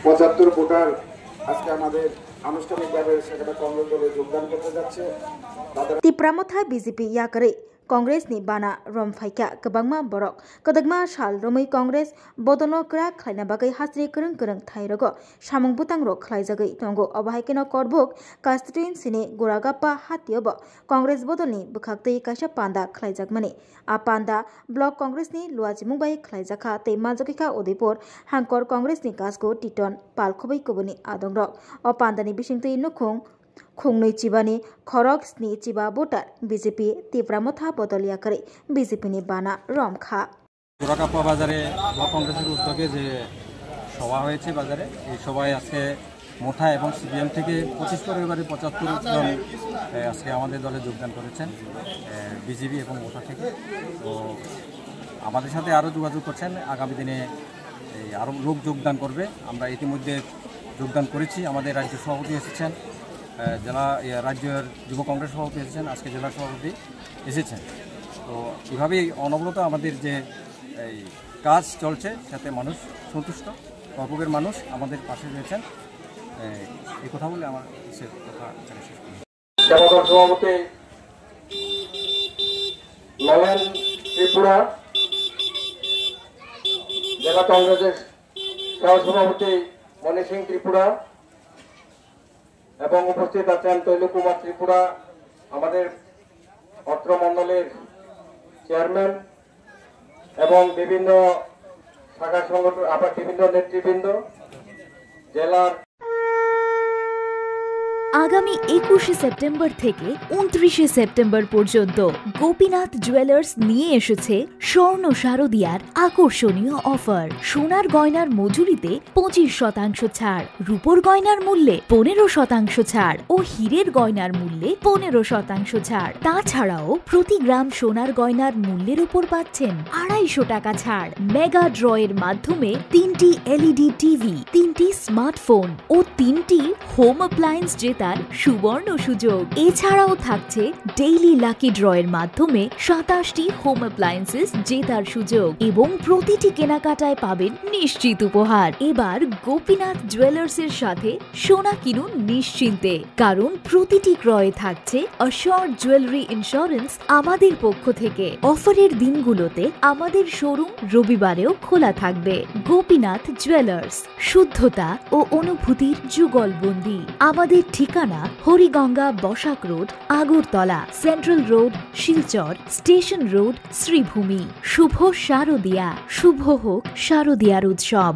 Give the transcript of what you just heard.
75 voter আজকে আমাদের আনুষ্ঠানিকভাবে সেখানে কংগ্রেস দলে যোগদান করতে যাচ্ছে। তিপ্রামথা বিজেপি ইয়াকরে कांग्रेस नि बाना रम फाइका कबांगमा बरक कदगमा साल रमै कांग्रेस बदलो क्रा खाइना बागै हास्रि करंग करंग थाइरगो सामंग बुतांग रो खलाइजागै तंगो अबाहायकेनो करबुक कन्स्टिट्युएन्सिनि गोरागापा हातियब कांग्रेस बदलनि बखाक्तै काइसा पान्दा खलाइजागमानि आ पान्दा ब्लक कांग्रेसनि लुवाजिमुंबाय खलाइजाखा तै माजगिका उदयपुर हांकर कांग्रेसनि गासगो टिटन पालखबै कबनि आदंरक अ पान्दानि बिसिंतै नुखुं खुंनै चिबानि खरक स्नि चिबा भोटार बीजेपी तीव्रामथा बदलिया करे बीजेपी नि बाना रमखा গোরাকাপ্পা বাজারে ব্লক কংগ্রেসের উদ্যোগে যে সভা হয়েছে বাজারে এই সভায় আজকে মোঠা এবং সিপিএম থেকে 25 পরিবারের 75 জন আজকে আমাদের দলে যোগদান করেছেন বিজেপি এবং মোঠা থেকে। তো আমাদের সাথে আরও যোগাযোগ করছেন, আগামী দিনে আরও লোক যোগদান করবে। আমরা ইতিমধ্যে যোগদান করেছি, আমাদের রাজ্য সভাপতি এসেছেন, জেলা রাজ্যের যুব কংগ্রেস সভাপতি এসেছেন, আজকে জেলা সভাপতি এসেছেন। তো এভাবেই অনবরত আমাদের যে এই কাজ চলছে সাথে মানুষ সন্তুষ্ট, করপোকের মানুষ আমাদের পাশে রয়েছেন। এই কথা বলে আমার কথা শেষ করি। সভাপতি নয়ন ত্রিপুরা, জেলা কংগ্রেসের সহসভাপতি মণি সিং ত্রিপুরা এবং উপস্থিত আছেন তৈল কুমার ত্রিপুরা, আমাদের অত্র মন্ডলের চেয়ারম্যান এবং বিভিন্ন শাখা সংগঠন আবার বিভিন্ন নেতৃবৃন্দ জেলার। আগামী 21 সেপ্টেম্বর থেকে 29 সেপ্টেম্বর পর্যন্ত গোপীনাথ জুয়েলার্স নিয়ে এসেছে স্বর্ণ শারদিয়ার আকর্ষণীয় অফার। সোনার গয়নার মজুরিতে 25% ছাড়, রূপোর গয়নার মূল্যে 15% ছাড় ও হীরের গয়নার মূল্যে 15% ছাড়। তাছাড়াও প্রতি গ্রাম সোনার গয়নার মূল্যের উপর পাচ্ছেন 250 টাকা ছাড়। মেগা ড্রয়ের মাধ্যমে 3টি এলইডি টিভি, 3টি স্মার্টফোন ও 3টি হোম অ্যাপ্লায়েন্স জেতার সুবর্ণ সুযোগ। এছাড়াও থাকছে ডেইলি লাকি ড্রয়ের মাধ্যমে 27টি হোম অ্যাপ্লায়েন্সেস জেতার সুযোগ এবং প্রতিটি কেনাকাটায় পাবেন নিশ্চিত উপহার। এবার গোপীনাথ জুয়েলার্সের সাথে সোনা কিনুন নিশ্চিন্তে, কারণ প্রতিটি ক্রয়ে থাকছে অ্যাশিওরড জুয়েলারি ইন্স্যুরেন্স আমাদের পক্ষ থেকে। অফারের দিনগুলোতে আমাদের শোরুম রবিবারেও খোলা থাকবে। গোপীনাথ জুয়েলার্স, শুদ্ধতা ও অনুভূতির যুগলবন্দি। আমাদের ঠিকানা Hariganga Basak road, Agartala, central road, Silchar, station road, Sribhumi. শুভ শারদিয়া, শুভ হোক শারদিয়ার উৎসব।